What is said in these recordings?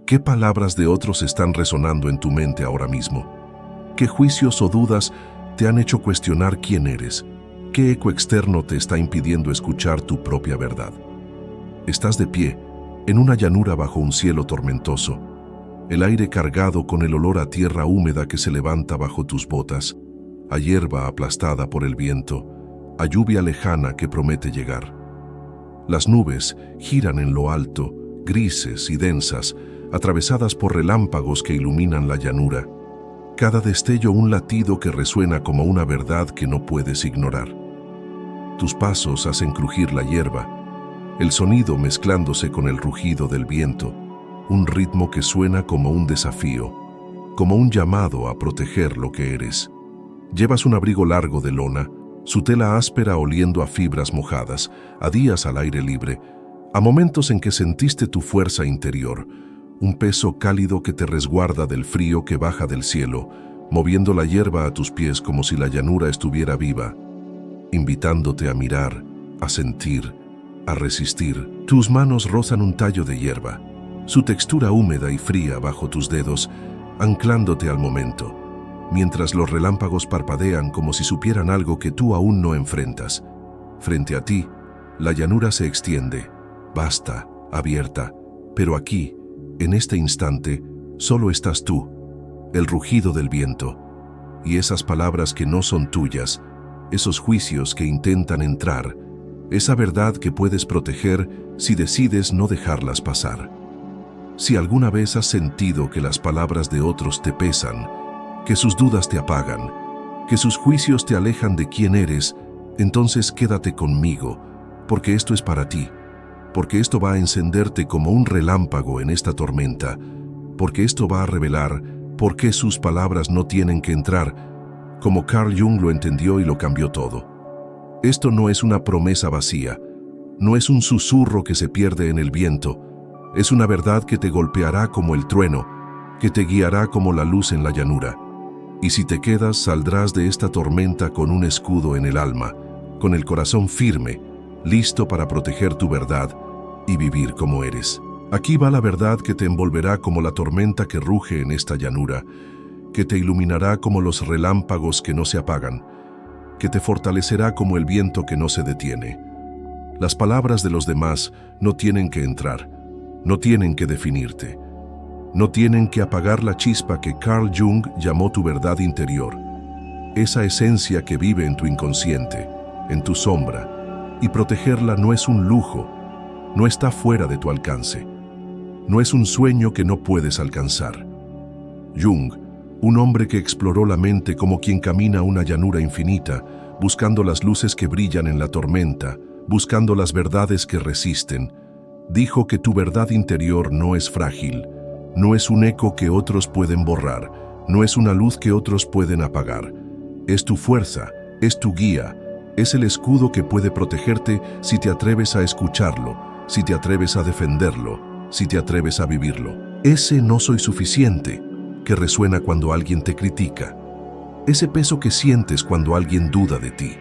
¿Qué palabras de otros están resonando en tu mente ahora mismo? ¿Qué juicios o dudas te han hecho cuestionar quién eres? ¿Qué eco externo te está impidiendo escuchar tu propia verdad? Estás de pie, en una llanura bajo un cielo tormentoso, el aire cargado con el olor a tierra húmeda que se levanta bajo tus botas, a hierba aplastada por el viento, a lluvia lejana que promete llegar. Las nubes giran en lo alto, grises y densas, atravesadas por relámpagos que iluminan la llanura. Cada destello un latido que resuena como una verdad que no puedes ignorar. Tus pasos hacen crujir la hierba, el sonido mezclándose con el rugido del viento, un ritmo que suena como un desafío, como un llamado a proteger lo que eres. Llevas un abrigo largo de lona, su tela áspera oliendo a fibras mojadas, a días al aire libre, a momentos en que sentiste tu fuerza interior, un peso cálido que te resguarda del frío que baja del cielo, moviendo la hierba a tus pies como si la llanura estuviera viva, invitándote a mirar, a sentir, a resistir. Tus manos rozan un tallo de hierba, su textura húmeda y fría bajo tus dedos, anclándote al momento, mientras los relámpagos parpadean como si supieran algo que tú aún no enfrentas. Frente a ti, la llanura se extiende, vasta, abierta, pero aquí, en este instante, solo estás tú, el rugido del viento, y esas palabras que no son tuyas, esos juicios que intentan entrar, esa verdad que puedes proteger si decides no dejarlas pasar. Si alguna vez has sentido que las palabras de otros te pesan, que sus dudas te apagan, que sus juicios te alejan de quién eres, entonces quédate conmigo, porque esto es para ti, porque esto va a encenderte como un relámpago en esta tormenta, porque esto va a revelar por qué sus palabras no tienen que entrar, como Carl Jung lo entendió y lo cambió todo. Esto no es una promesa vacía, no es un susurro que se pierde en el viento, es una verdad que te golpeará como el trueno, que te guiará como la luz en la llanura. Y si te quedas, saldrás de esta tormenta con un escudo en el alma, con el corazón firme, listo para proteger tu verdad y vivir como eres. Aquí va la verdad que te envolverá como la tormenta que ruge en esta llanura, que te iluminará como los relámpagos que no se apagan, que te fortalecerá como el viento que no se detiene. Las palabras de los demás no tienen que entrar, no tienen que definirte, no tienen que apagar la chispa que Carl Jung llamó tu verdad interior, esa esencia que vive en tu inconsciente, en tu sombra, y protegerla no es un lujo, no está fuera de tu alcance, no es un sueño que no puedes alcanzar. Jung, un hombre que exploró la mente como quien camina una llanura infinita, buscando las luces que brillan en la tormenta, buscando las verdades que resisten, dijo que tu verdad interior no es frágil, no es un eco que otros pueden borrar, no es una luz que otros pueden apagar. Es tu fuerza, es tu guía, es el escudo que puede protegerte si te atreves a escucharlo, si te atreves a defenderlo, si te atreves a vivirlo. Ese no soy suficiente que resuena cuando alguien te critica, ese peso que sientes cuando alguien duda de ti,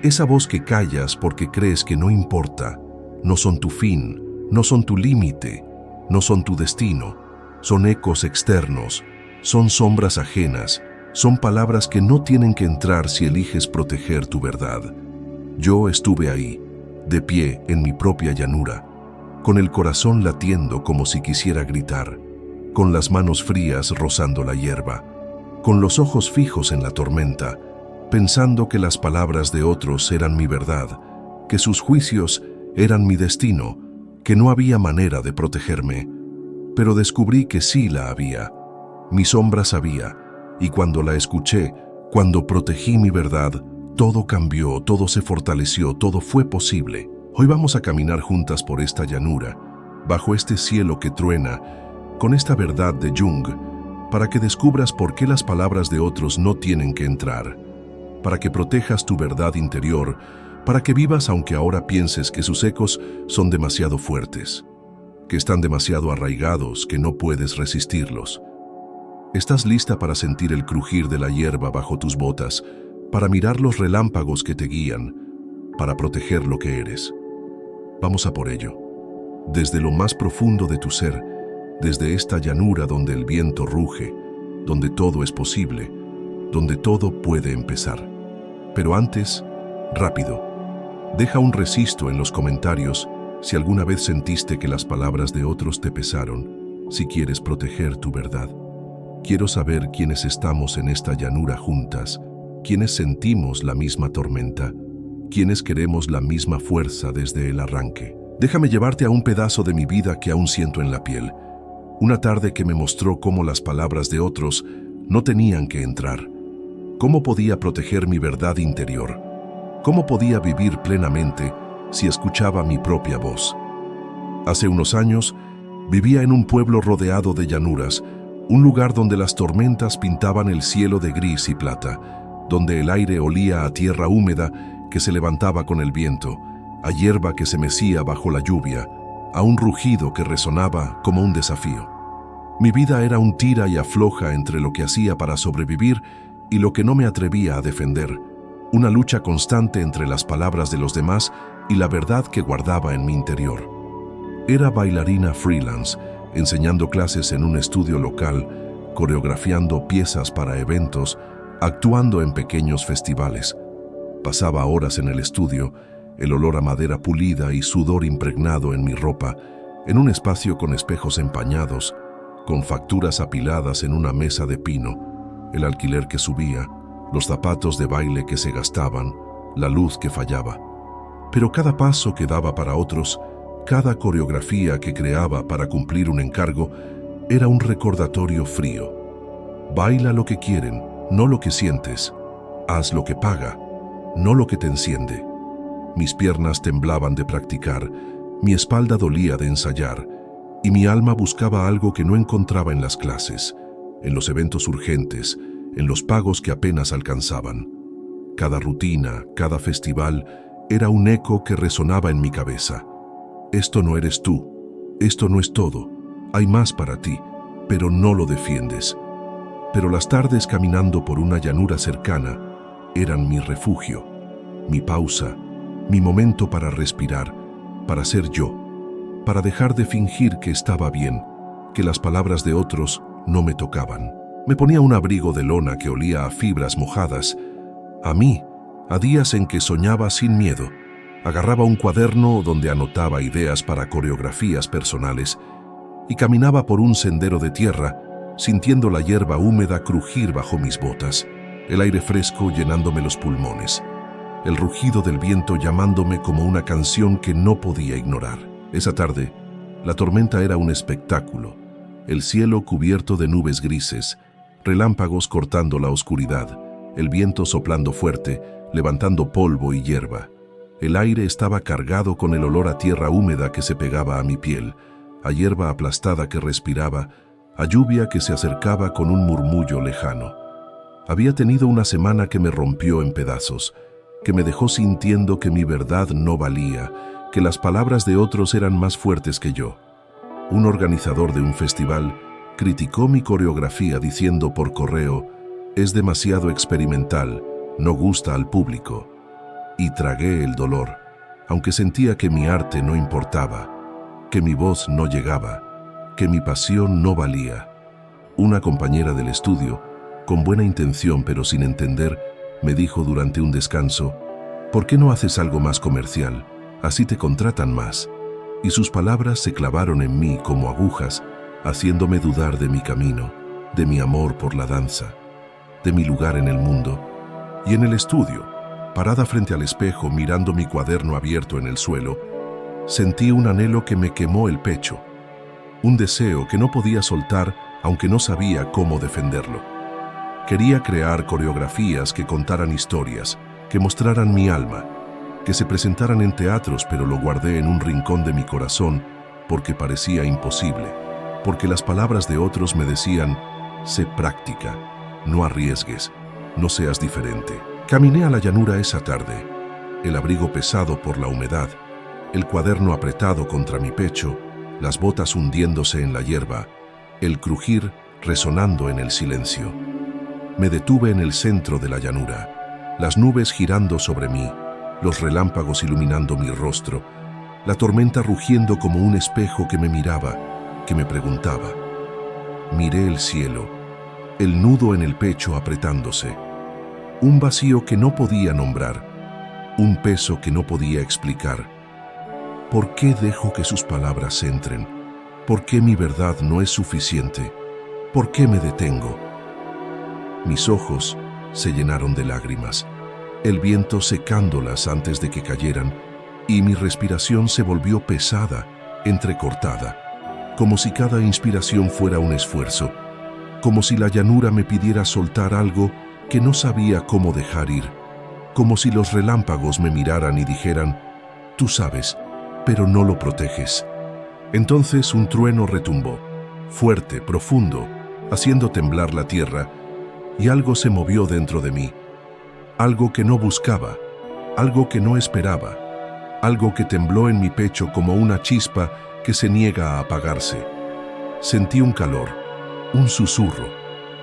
esa voz que callas porque crees que no importa, no son tu fin, no son tu límite, no son tu destino, son ecos externos, son sombras ajenas, son palabras que no tienen que entrar si eliges proteger tu verdad. Yo estuve ahí, de pie en mi propia llanura, con el corazón latiendo como si quisiera gritar, con las manos frías rozando la hierba, con los ojos fijos en la tormenta, pensando que las palabras de otros eran mi verdad, que sus juicios eran mi destino, que no había manera de protegerme. Pero descubrí que sí la había. Mi sombra sabía, y cuando la escuché, cuando protegí mi verdad, todo cambió, todo se fortaleció, todo fue posible. Hoy vamos a caminar juntas por esta llanura, bajo este cielo que truena, con esta verdad de Jung, para que descubras por qué las palabras de otros no tienen que entrar, para que protejas tu verdad interior, para que vivas aunque ahora pienses que sus ecos son demasiado fuertes, que están demasiado arraigados, que no puedes resistirlos. ¿Estás lista para sentir el crujir de la hierba bajo tus botas, para mirar los relámpagos que te guían, para proteger lo que eres? Vamos a por ello. Desde lo más profundo de tu ser, desde esta llanura donde el viento ruge, donde todo es posible, donde todo puede empezar. Pero antes, rápido, deja un resisto en los comentarios si alguna vez sentiste que las palabras de otros te pesaron, si quieres proteger tu verdad. Quiero saber quiénes estamos en esta llanura juntas, quiénes sentimos la misma tormenta, quiénes queremos la misma fuerza desde el arranque. Déjame llevarte a un pedazo de mi vida que aún siento en la piel. Una tarde que me mostró cómo las palabras de otros no tenían que entrar. Cómo podía proteger mi verdad interior. Cómo podía vivir plenamente si escuchaba mi propia voz. Hace unos años, vivía en un pueblo rodeado de llanuras, un lugar donde las tormentas pintaban el cielo de gris y plata, donde el aire olía a tierra húmeda que se levantaba con el viento, a hierba que se mecía bajo la lluvia, a un rugido que resonaba como un desafío. Mi vida era un tira y afloja entre lo que hacía para sobrevivir y lo que no me atrevía a defender, una lucha constante entre las palabras de los demás y la verdad que guardaba en mi interior. Era bailarina freelance, enseñando clases en un estudio local, coreografiando piezas para eventos, actuando en pequeños festivales. Pasaba horas en el estudio, el olor a madera pulida y sudor impregnado en mi ropa, en un espacio con espejos empañados, con facturas apiladas en una mesa de pino, el alquiler que subía, los zapatos de baile que se gastaban, la luz que fallaba. Pero cada paso que daba para otros, cada coreografía que creaba para cumplir un encargo, era un recordatorio frío. Baila lo que quieren, no lo que sientes. Haz lo que paga, no lo que te enciende. Mis piernas temblaban de practicar, mi espalda dolía de ensayar, y mi alma buscaba algo que no encontraba en las clases, en los eventos urgentes, en los pagos que apenas alcanzaban. Cada rutina, cada festival, era un eco que resonaba en mi cabeza. Esto no eres tú, esto no es todo, hay más para ti, pero no lo defiendes. Pero las tardes caminando por una llanura cercana eran mi refugio, mi pausa, mi momento para respirar, para ser yo, para dejar de fingir que estaba bien, que las palabras de otros no me tocaban. Me ponía un abrigo de lona que olía a fibras mojadas, a mí, a días en que soñaba sin miedo. Agarraba un cuaderno donde anotaba ideas para coreografías personales y caminaba por un sendero de tierra, sintiendo la hierba húmeda crujir bajo mis botas, el aire fresco llenándome los pulmones, el rugido del viento llamándome como una canción que no podía ignorar. Esa tarde, la tormenta era un espectáculo, el cielo cubierto de nubes grises, relámpagos cortando la oscuridad, el viento soplando fuerte, levantando polvo y hierba. El aire estaba cargado con el olor a tierra húmeda que se pegaba a mi piel, a hierba aplastada que respiraba, a lluvia que se acercaba con un murmullo lejano. Había tenido una semana que me rompió en pedazos, que me dejó sintiendo que mi verdad no valía, que las palabras de otros eran más fuertes que yo. Un organizador de un festival criticó mi coreografía diciendo por correo: «Es demasiado experimental, no gusta al público». Y tragué el dolor, aunque sentía que mi arte no importaba, que mi voz no llegaba, que mi pasión no valía. Una compañera del estudio, con buena intención pero sin entender, me dijo durante un descanso: «¿Por qué no haces algo más comercial? Así te contratan más». Y sus palabras se clavaron en mí como agujas, haciéndome dudar de mi camino, de mi amor por la danza, de mi lugar en el mundo. Y en el estudio, parada frente al espejo mirando mi cuaderno abierto en el suelo, sentí un anhelo que me quemó el pecho, un deseo que no podía soltar aunque no sabía cómo defenderlo. Quería crear coreografías que contaran historias, que mostraran mi alma, que se presentaran en teatros, pero lo guardé en un rincón de mi corazón porque parecía imposible, porque las palabras de otros me decían: «Sé práctica, no arriesgues, no seas diferente». Caminé a la llanura esa tarde, el abrigo pesado por la humedad, el cuaderno apretado contra mi pecho, las botas hundiéndose en la hierba, el crujir resonando en el silencio. Me detuve en el centro de la llanura, las nubes girando sobre mí, los relámpagos iluminando mi rostro, la tormenta rugiendo como un espejo que me miraba, que me preguntaba. Miré el cielo, el nudo en el pecho apretándose, un vacío que no podía nombrar, un peso que no podía explicar. ¿Por qué dejo que sus palabras entren? ¿Por qué mi verdad no es suficiente? ¿Por qué me detengo? Mis ojos se llenaron de lágrimas, el viento secándolas antes de que cayeran, y mi respiración se volvió pesada, entrecortada, como si cada inspiración fuera un esfuerzo, como si la llanura me pidiera soltar algo que no sabía cómo dejar ir, como si los relámpagos me miraran y dijeran, tú sabes, pero no lo proteges. Entonces un trueno retumbó, fuerte, profundo, haciendo temblar la tierra, y algo se movió dentro de mí, algo que no buscaba, algo que no esperaba, algo que tembló en mi pecho como una chispa que se niega a apagarse. Sentí un calor, un susurro,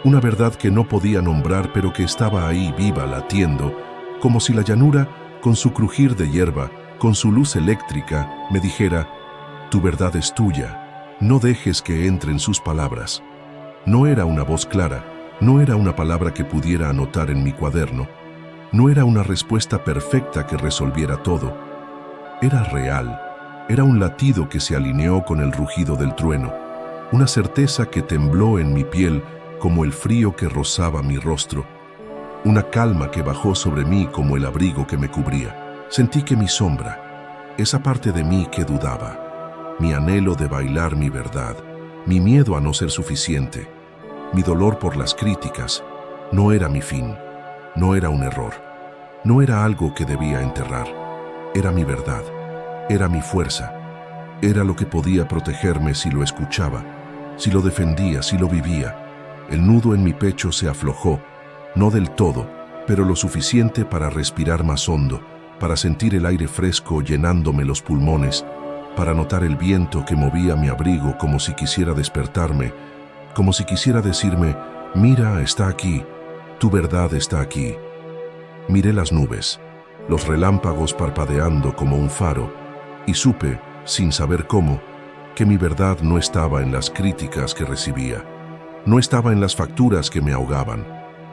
una verdad que no podía nombrar pero que estaba ahí viva, latiendo, como si la llanura, con su crujir de hierba, con su luz eléctrica, me dijera, tu verdad es tuya, no dejes que entren sus palabras. No era una voz clara, no era una palabra que pudiera anotar en mi cuaderno, no era una respuesta perfecta que resolviera todo. Era real, era un latido que se alineó con el rugido del trueno, una certeza que tembló en mi piel como el frío que rozaba mi rostro, una calma que bajó sobre mí como el abrigo que me cubría. Sentí que mi sombra, esa parte de mí que dudaba, mi anhelo de bailar mi verdad, mi miedo a no ser suficiente, mi dolor por las críticas, no era mi fin, no era un error, no era algo que debía enterrar, era mi verdad, era mi fuerza, era lo que podía protegerme si lo escuchaba, si lo defendía, si lo vivía. El nudo en mi pecho se aflojó, no del todo, pero lo suficiente para respirar más hondo, para sentir el aire fresco llenándome los pulmones, para notar el viento que movía mi abrigo como si quisiera despertarme, como si quisiera decirme, mira, está aquí, tu verdad está aquí. Miré las nubes, los relámpagos parpadeando como un faro, y supe, sin saber cómo, que mi verdad no estaba en las críticas que recibía, no estaba en las facturas que me ahogaban,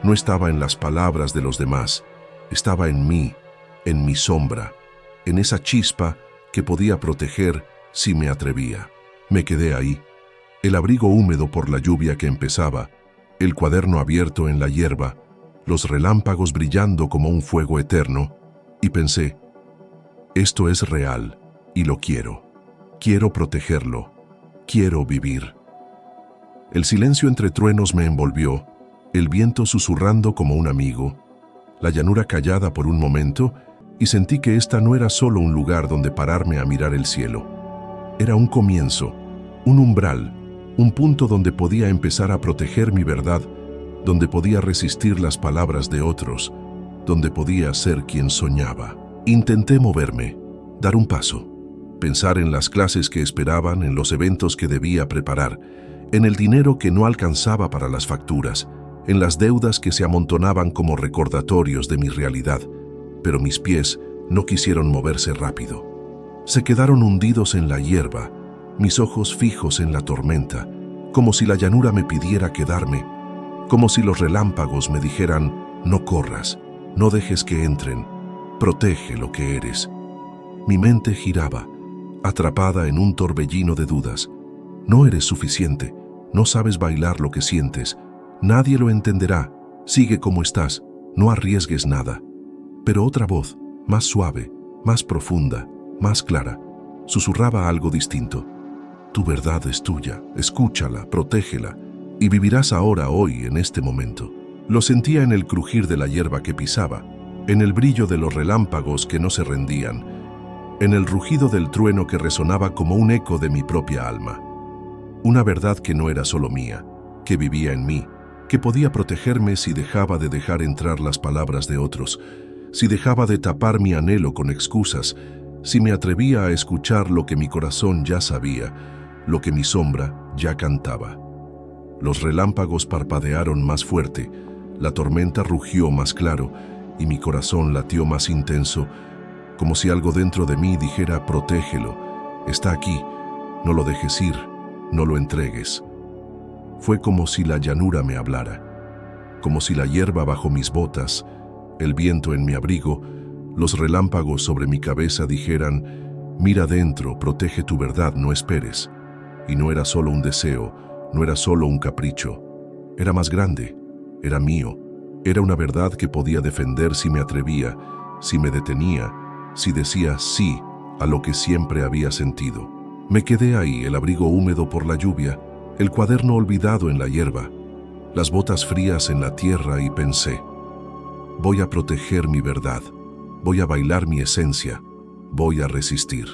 no estaba en las palabras de los demás, estaba en mí, en mi sombra, en esa chispa que podía proteger si me atrevía. Me quedé ahí, el abrigo húmedo por la lluvia que empezaba, el cuaderno abierto en la hierba, los relámpagos brillando como un fuego eterno, y pensé, esto es real y lo quiero protegerlo, quiero vivir. El silencio entre truenos me envolvió, el viento susurrando como un amigo, la llanura callada por un momento, y sentí que esta no era solo un lugar donde pararme a mirar el cielo. Era un comienzo, un umbral, un punto donde podía empezar a proteger mi verdad, donde podía resistir las palabras de otros, donde podía ser quien soñaba. Intenté moverme, dar un paso, pensar en las clases que esperaban, en los eventos que debía preparar, en el dinero que no alcanzaba para las facturas, en las deudas que se amontonaban como recordatorios de mi realidad, pero mis pies no quisieron moverse rápido. Se quedaron hundidos en la hierba, mis ojos fijos en la tormenta, como si la llanura me pidiera quedarme, como si los relámpagos me dijeran, no corras, no dejes que entren, protege lo que eres. Mi mente giraba, atrapada en un torbellino de dudas. No eres suficiente, no sabes bailar lo que sientes, nadie lo entenderá, sigue como estás, no arriesgues nada. Pero otra voz, más suave, más profunda, más clara, susurraba algo distinto. Tu verdad es tuya, escúchala, protégela, y vivirás ahora, hoy, en este momento. Lo sentía en el crujir de la hierba que pisaba, en el brillo de los relámpagos que no se rendían, en el rugido del trueno que resonaba como un eco de mi propia alma. Una verdad que no era solo mía, que vivía en mí, que podía protegerme si dejaba de dejar entrar las palabras de otros, si dejaba de tapar mi anhelo con excusas, si me atrevía a escuchar lo que mi corazón ya sabía, lo que mi sombra ya cantaba. Los relámpagos parpadearon más fuerte, la tormenta rugió más claro y mi corazón latió más intenso, como si algo dentro de mí dijera, protégelo, está aquí, no lo dejes ir, no lo entregues. Fue como si la llanura me hablara, como si la hierba bajo mis botas, el viento en mi abrigo, los relámpagos sobre mi cabeza dijeran: mira dentro, protege tu verdad, no esperes. Y no era solo un deseo, no era solo un capricho, era más grande, era mío, era una verdad que podía defender si me atrevía, si me detenía, si decía sí a lo que siempre había sentido. Me quedé ahí, el abrigo húmedo por la lluvia, el cuaderno olvidado en la hierba, las botas frías en la tierra, y pensé: voy a proteger mi verdad, voy a bailar mi esencia, voy a resistir.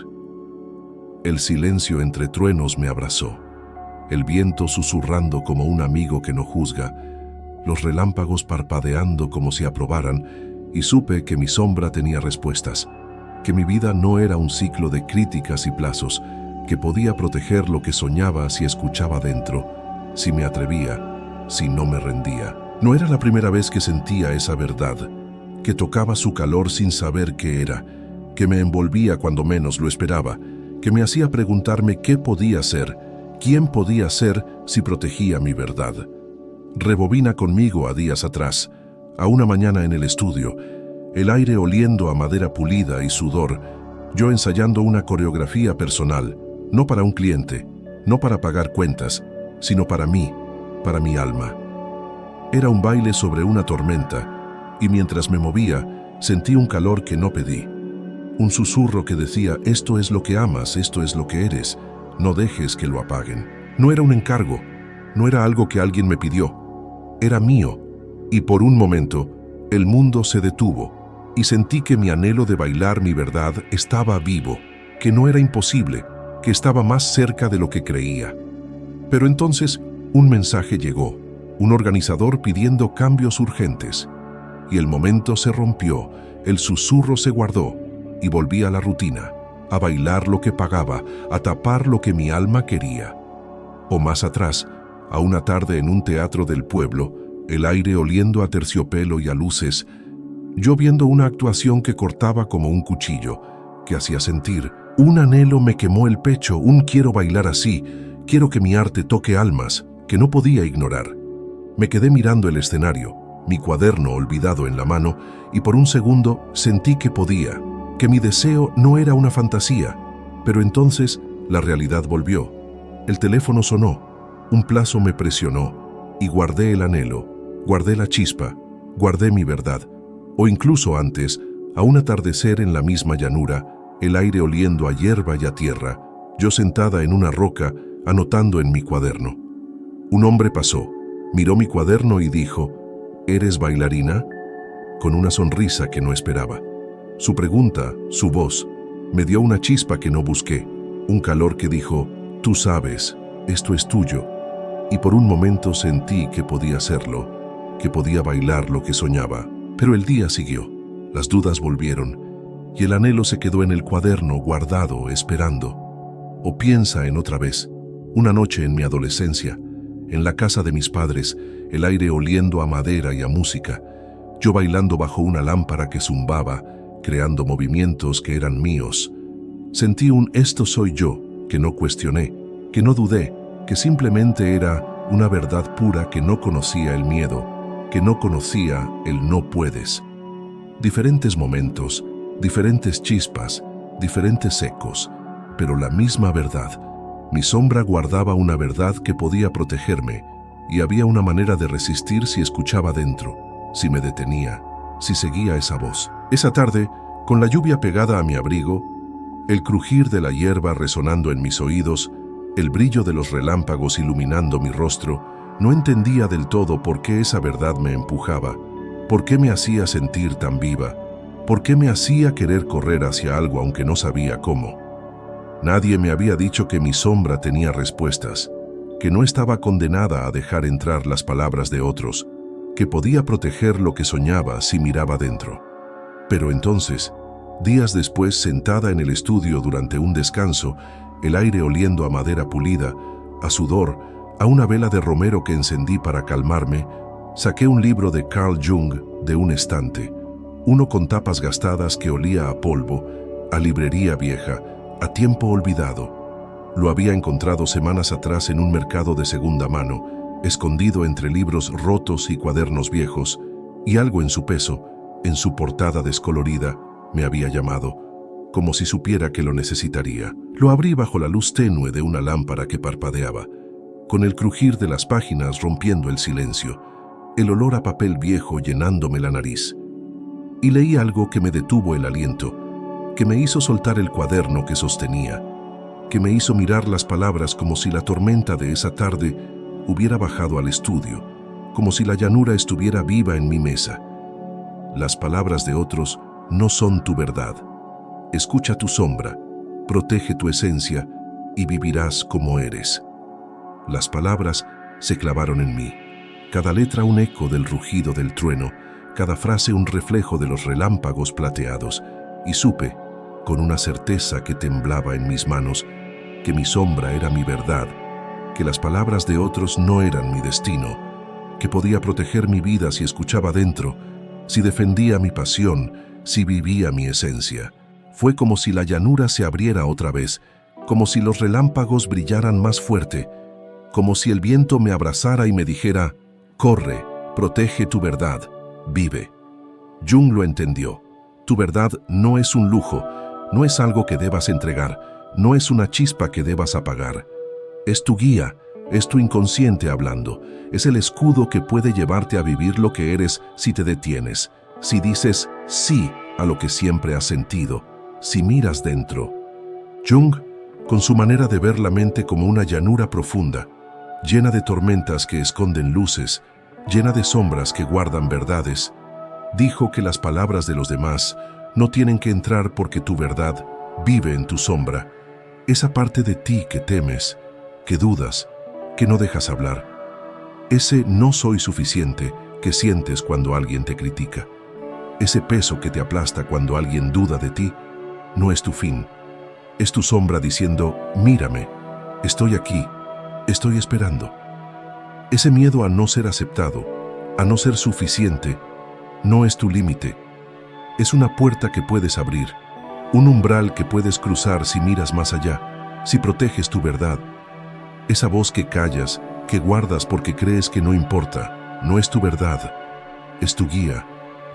El silencio entre truenos me abrazó, el viento susurrando como un amigo que no juzga, los relámpagos parpadeando como si aprobaran, y supe que mi sombra tenía respuestas, que mi vida no era un ciclo de críticas y plazos, que podía proteger lo que soñaba si escuchaba dentro, si me atrevía, si no me rendía. No era la primera vez que sentía esa verdad, que tocaba su calor sin saber qué era, que me envolvía cuando menos lo esperaba, que me hacía preguntarme qué podía ser, quién podía ser si protegía mi verdad. Rebobina conmigo a días atrás, a una mañana en el estudio, el aire oliendo a madera pulida y sudor, yo ensayando una coreografía personal, no para un cliente, no para pagar cuentas, sino para mí, para mi alma. Era un baile sobre una tormenta, y mientras me movía, sentí un calor que no pedí. Un susurro que decía: esto es lo que amas, esto es lo que eres, no dejes que lo apaguen. No era un encargo, no era algo que alguien me pidió, era mío, y por un momento, el mundo se detuvo, y sentí que mi anhelo de bailar mi verdad estaba vivo, que no era imposible, que estaba más cerca de lo que creía. Pero entonces, un mensaje llegó, un organizador pidiendo cambios urgentes, y el momento se rompió, el susurro se guardó, y volví a la rutina, a bailar lo que pagaba, a tapar lo que mi alma quería. O más atrás, a una tarde en un teatro del pueblo, el aire oliendo a terciopelo y a luces, yo viendo una actuación que cortaba como un cuchillo, que hacía sentir, un anhelo me quemó el pecho, un quiero bailar así, quiero que mi arte toque almas, que no podía ignorar. Me quedé mirando el escenario, mi cuaderno olvidado en la mano, y por un segundo sentí que podía, que mi deseo no era una fantasía. Pero entonces la realidad volvió. El teléfono sonó, un plazo me presionó, y guardé el anhelo, guardé la chispa, guardé mi verdad. O incluso antes, a un atardecer en la misma llanura, el aire oliendo a hierba y a tierra, yo sentada en una roca, anotando en mi cuaderno. Un hombre pasó, miró mi cuaderno y dijo: ¿eres bailarina? Con una sonrisa que no esperaba. Su pregunta, su voz, me dio una chispa que no busqué, un calor que dijo: tú sabes, esto es tuyo. Y por un momento sentí que podía hacerlo, que podía bailar lo que soñaba. Pero el día siguió, las dudas volvieron, y el anhelo se quedó en el cuaderno guardado, esperando. O piensa en otra vez, una noche en mi adolescencia, en la casa de mis padres, el aire oliendo a madera y a música, yo bailando bajo una lámpara que zumbaba, creando movimientos que eran míos. Sentí un esto soy yo, que no cuestioné, que no dudé, que simplemente era una verdad pura que no conocía el miedo, que no conocía el no puedes. Diferentes momentos, diferentes chispas, diferentes ecos, pero la misma verdad. Mi sombra guardaba una verdad que podía protegerme, y había una manera de resistir si escuchaba dentro, si me detenía, si seguía esa voz. Esa tarde, con la lluvia pegada a mi abrigo, el crujir de la hierba resonando en mis oídos, el brillo de los relámpagos iluminando mi rostro, no entendía del todo por qué esa verdad me empujaba, por qué me hacía sentir tan viva, por qué me hacía querer correr hacia algo aunque no sabía cómo. Nadie me había dicho que mi sombra tenía respuestas, que no estaba condenada a dejar entrar las palabras de otros, que podía proteger lo que soñaba si miraba dentro. Pero entonces, días después, sentada en el estudio durante un descanso, el aire oliendo a madera pulida, a sudor, a una vela de romero que encendí para calmarme, saqué un libro de Carl Jung de un estante, uno con tapas gastadas que olía a polvo, a librería vieja, a tiempo olvidado. Lo había encontrado semanas atrás en un mercado de segunda mano, escondido entre libros rotos y cuadernos viejos, y algo en su peso, en su portada descolorida, me había llamado, como si supiera que lo necesitaría. Lo abrí bajo la luz tenue de una lámpara que parpadeaba, con el crujir de las páginas rompiendo el silencio, el olor a papel viejo llenándome la nariz. Y leí algo que me detuvo el aliento, que me hizo soltar el cuaderno que sostenía, que me hizo mirar las palabras como si la tormenta de esa tarde hubiera bajado al estudio, como si la llanura estuviera viva en mi mesa. Las palabras de otros no son tu verdad. Escucha tu sombra, protege tu esencia y vivirás como eres. Las palabras se clavaron en mí, cada letra un eco del rugido del trueno, cada frase un reflejo de los relámpagos plateados, y supe, con una certeza que temblaba en mis manos, que mi sombra era mi verdad, que las palabras de otros no eran mi destino, que podía proteger mi vida si escuchaba dentro, si defendía mi pasión, si vivía mi esencia. Fue como si la llanura se abriera otra vez, como si los relámpagos brillaran más fuerte, como si el viento me abrazara y me dijera: corre, protege tu verdad, vive. Jung lo entendió. Tu verdad no es un lujo, no es algo que debas entregar, no es una chispa que debas apagar. Es tu guía, es tu inconsciente hablando, es el escudo que puede llevarte a vivir lo que eres si te detienes, si dices sí a lo que siempre has sentido, si miras dentro. Jung, con su manera de ver la mente como una llanura profunda, llena de tormentas que esconden luces, llena de sombras que guardan verdades, dijo que las palabras de los demás no tienen que entrar porque tu verdad vive en tu sombra, esa parte de ti que temes, que dudas, que no dejas hablar. Ese no soy suficiente que sientes cuando alguien te critica. Ese peso que te aplasta cuando alguien duda de ti, no es tu fin. Es tu sombra diciendo: mírame, estoy aquí, estoy esperando. Ese miedo a no ser aceptado, a no ser suficiente, no es tu límite. Es una puerta que puedes abrir, un umbral que puedes cruzar si miras más allá, si proteges tu verdad. Esa voz que callas, que guardas porque crees que no importa, no es tu verdad. Es tu guía,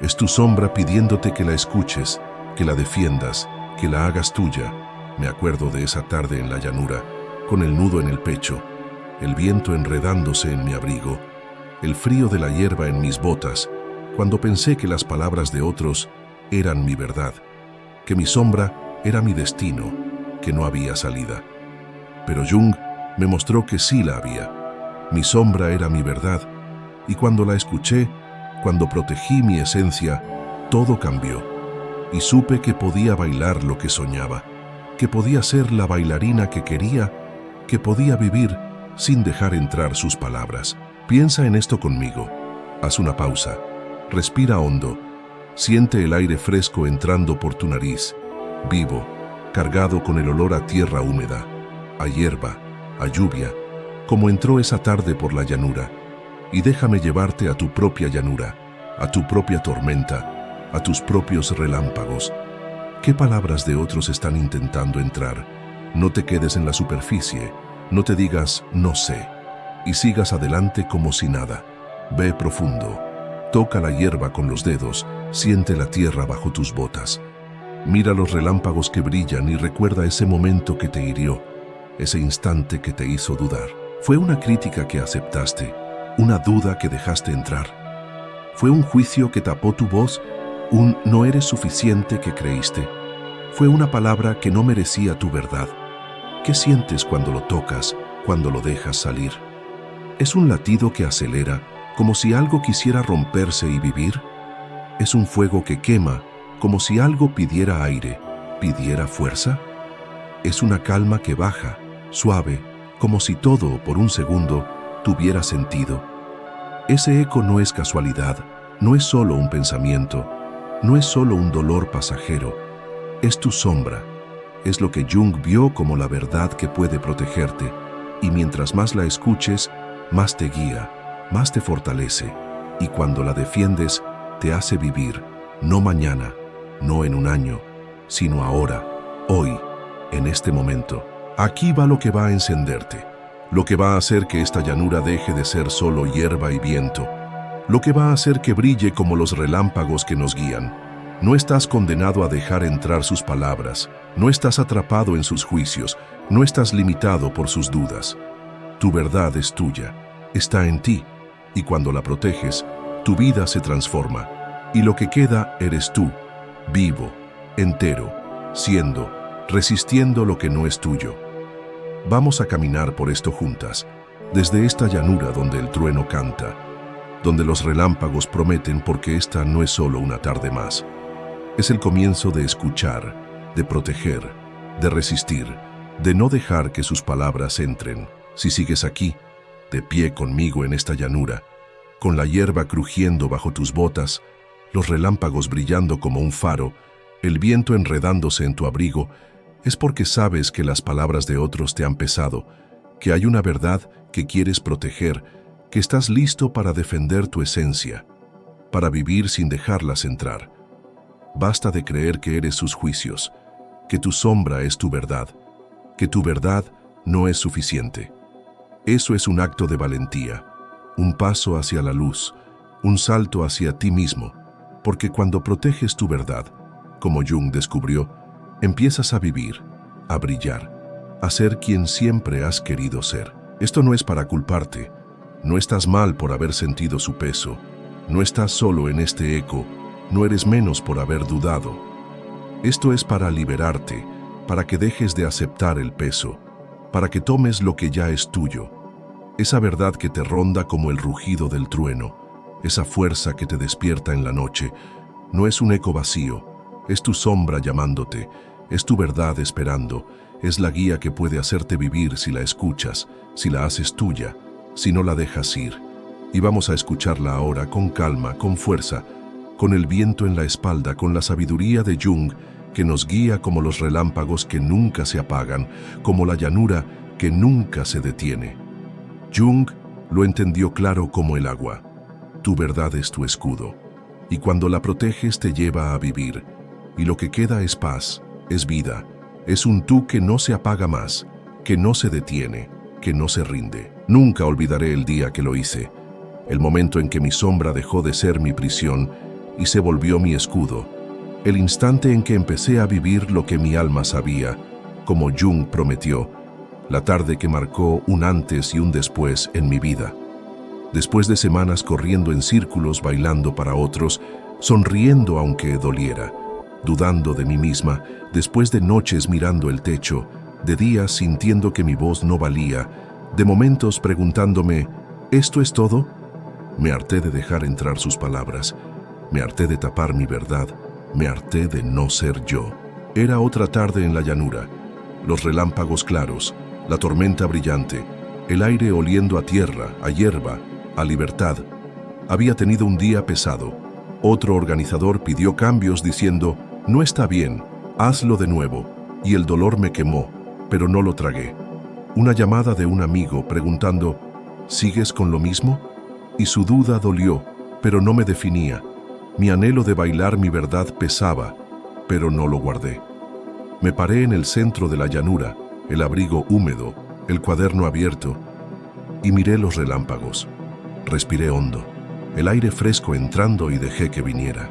es tu sombra pidiéndote que la escuches, que la defiendas, que la hagas tuya. Me acuerdo de esa tarde en la llanura, con el nudo en el pecho, el viento enredándose en mi abrigo, el frío de la hierba en mis botas, cuando pensé que las palabras de otros eran mi verdad, que mi sombra era mi destino, que no había salida. Pero Jung me mostró que sí la había. Mi sombra era mi verdad, y cuando la escuché, cuando protegí mi esencia, todo cambió, y supe que podía bailar lo que soñaba, que podía ser la bailarina que quería, que podía vivir sin dejar entrar sus palabras. Piensa en esto conmigo. Haz una pausa. Respira hondo. Siente el aire fresco entrando por tu nariz, vivo, cargado con el olor a tierra húmeda, a hierba, a lluvia, como entró esa tarde por la llanura. Y déjame llevarte a tu propia llanura, a tu propia tormenta, a tus propios relámpagos. ¿Qué palabras de otros están intentando entrar? No te quedes en la superficie, no te digas no sé, y sigas adelante como si nada. Ve profundo, toca la hierba con los dedos, siente la tierra bajo tus botas. Mira los relámpagos que brillan y recuerda ese momento que te hirió, ese instante que te hizo dudar. Fue una crítica que aceptaste, una duda que dejaste entrar. Fue un juicio que tapó tu voz, un no eres suficiente que creíste. Fue una palabra que no merecía tu verdad. ¿Qué sientes cuando lo tocas, cuando lo dejas salir? ¿Es un latido que acelera, como si algo quisiera romperse y vivir? ¿Es un fuego que quema, como si algo pidiera aire, pidiera fuerza? ¿Es una calma que baja, suave, como si todo, por un segundo, tuviera sentido? Ese eco no es casualidad, no es solo un pensamiento, no es solo un dolor pasajero, es tu sombra, es lo que Jung vio como la verdad que puede protegerte, y mientras más la escuches, más te guía, más te fortalece, y cuando la defiendes, te hace vivir, no mañana, no en un año, sino ahora, hoy, en este momento. Aquí va lo que va a encenderte, lo que va a hacer que esta llanura deje de ser solo hierba y viento, lo que va a hacer que brille como los relámpagos que nos guían. No estás condenado a dejar entrar sus palabras, no estás atrapado en sus juicios, no estás limitado por sus dudas. Tu verdad es tuya, está en ti, y cuando la proteges, tu vida se transforma, y lo que queda eres tú, vivo, entero, siendo, resistiendo lo que no es tuyo. Vamos a caminar por esto juntas, desde esta llanura donde el trueno canta, donde los relámpagos prometen, porque esta no es solo una tarde más. Es el comienzo de escuchar, de proteger, de resistir, de no dejar que sus palabras entren. Si sigues aquí, de pie conmigo en esta llanura, con la hierba crujiendo bajo tus botas, los relámpagos brillando como un faro, el viento enredándose en tu abrigo, es porque sabes que las palabras de otros te han pesado, que hay una verdad que quieres proteger, que estás listo para defender tu esencia, para vivir sin dejarlas entrar. Basta de creer que eres sus juicios, que tu sombra es tu verdad, que tu verdad no es suficiente. Eso es un acto de valentía, un paso hacia la luz, un salto hacia ti mismo, porque cuando proteges tu verdad, como Jung descubrió, empiezas a vivir, a brillar, a ser quien siempre has querido ser. Esto no es para culparte, no estás mal por haber sentido su peso, no estás solo en este eco, no eres menos por haber dudado. Esto es para liberarte, para que dejes de aceptar el peso, para que tomes lo que ya es tuyo, esa verdad que te ronda como el rugido del trueno, esa fuerza que te despierta en la noche. No es un eco vacío, es tu sombra llamándote, es tu verdad esperando, es la guía que puede hacerte vivir si la escuchas, si la haces tuya, si no la dejas ir. Y vamos a escucharla ahora con calma, con fuerza, con el viento en la espalda, con la sabiduría de Jung que nos guía como los relámpagos que nunca se apagan, como la llanura que nunca se detiene. Jung lo entendió claro como el agua. Tu verdad es tu escudo, y cuando la proteges te lleva a vivir, y lo que queda es paz, es vida, es un tú que no se apaga más, que no se detiene, que no se rinde. Nunca olvidaré el día que lo hice, el momento en que mi sombra dejó de ser mi prisión y se volvió mi escudo, el instante en que empecé a vivir lo que mi alma sabía, como Jung prometió, la tarde que marcó un antes y un después en mi vida. Después de semanas corriendo en círculos, bailando para otros, sonriendo aunque doliera, dudando de mí misma, después de noches mirando el techo, de días sintiendo que mi voz no valía, de momentos preguntándome, ¿esto es todo? Me harté de dejar entrar sus palabras, me harté de tapar mi verdad, me harté de no ser yo. Era otra tarde en la llanura, los relámpagos claros, la tormenta brillante, el aire oliendo a tierra, a hierba, a libertad. Había tenido un día pesado. Otro organizador pidió cambios diciendo, no está bien, hazlo de nuevo, y el dolor me quemó, pero no lo tragué. Una llamada de un amigo preguntando, ¿sigues con lo mismo? Y su duda dolió, pero no me definía. Mi anhelo de bailar mi verdad pesaba, pero no lo guardé. Me paré en el centro de la llanura, el abrigo húmedo, el cuaderno abierto, y miré los relámpagos. Respiré hondo, el aire fresco entrando y dejé que viniera.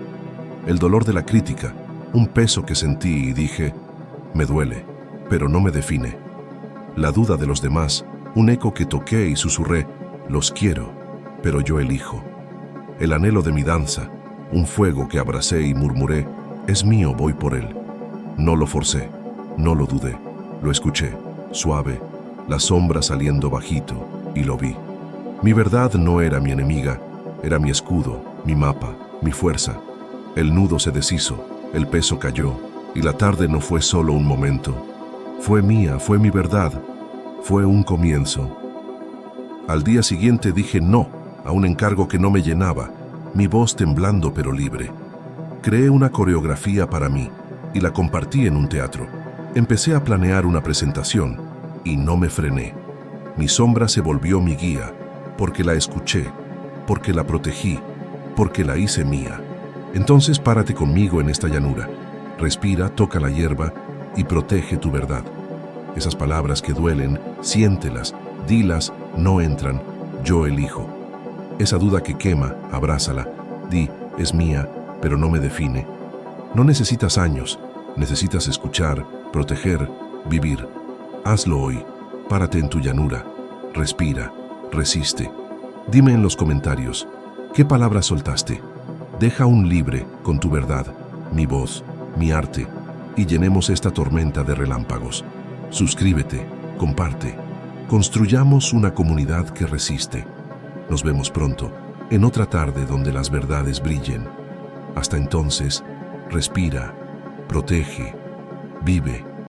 El dolor de la crítica, un peso que sentí y dije, me duele, pero no me define. La duda de los demás, un eco que toqué y susurré, los quiero, pero yo elijo. El anhelo de mi danza, un fuego que abracé y murmuré, es mío, voy por él. No lo forcé, no lo dudé, lo escuché, suave, la sombra saliendo bajito, y lo vi. Mi verdad no era mi enemiga, era mi escudo, mi mapa, mi fuerza. El nudo se deshizo, el peso cayó, y la tarde no fue solo un momento. Fue mía, fue mi verdad, fue un comienzo. Al día siguiente dije no a un encargo que no me llenaba, mi voz temblando pero libre. Creé una coreografía para mí y la compartí en un teatro. Empecé a planear una presentación y no me frené. Mi sombra se volvió mi guía, porque la escuché, porque la protegí, porque la hice mía. Entonces párate conmigo en esta llanura. Respira, toca la hierba y protege tu verdad. Esas palabras que duelen, siéntelas, dilas, no entran, yo elijo. Esa duda que quema, abrázala, di, es mía, pero no me define. No necesitas años, necesitas escuchar, proteger, vivir. Hazlo hoy, párate en tu llanura, respira, resiste. Dime en los comentarios, ¿qué palabras soltaste? Deja un libre con tu verdad, mi voz, mi arte, y llenemos esta tormenta de relámpagos. Suscríbete, comparte, construyamos una comunidad que resiste. Nos vemos pronto, en otra tarde donde las verdades brillen. Hasta entonces, respira, protege, vive.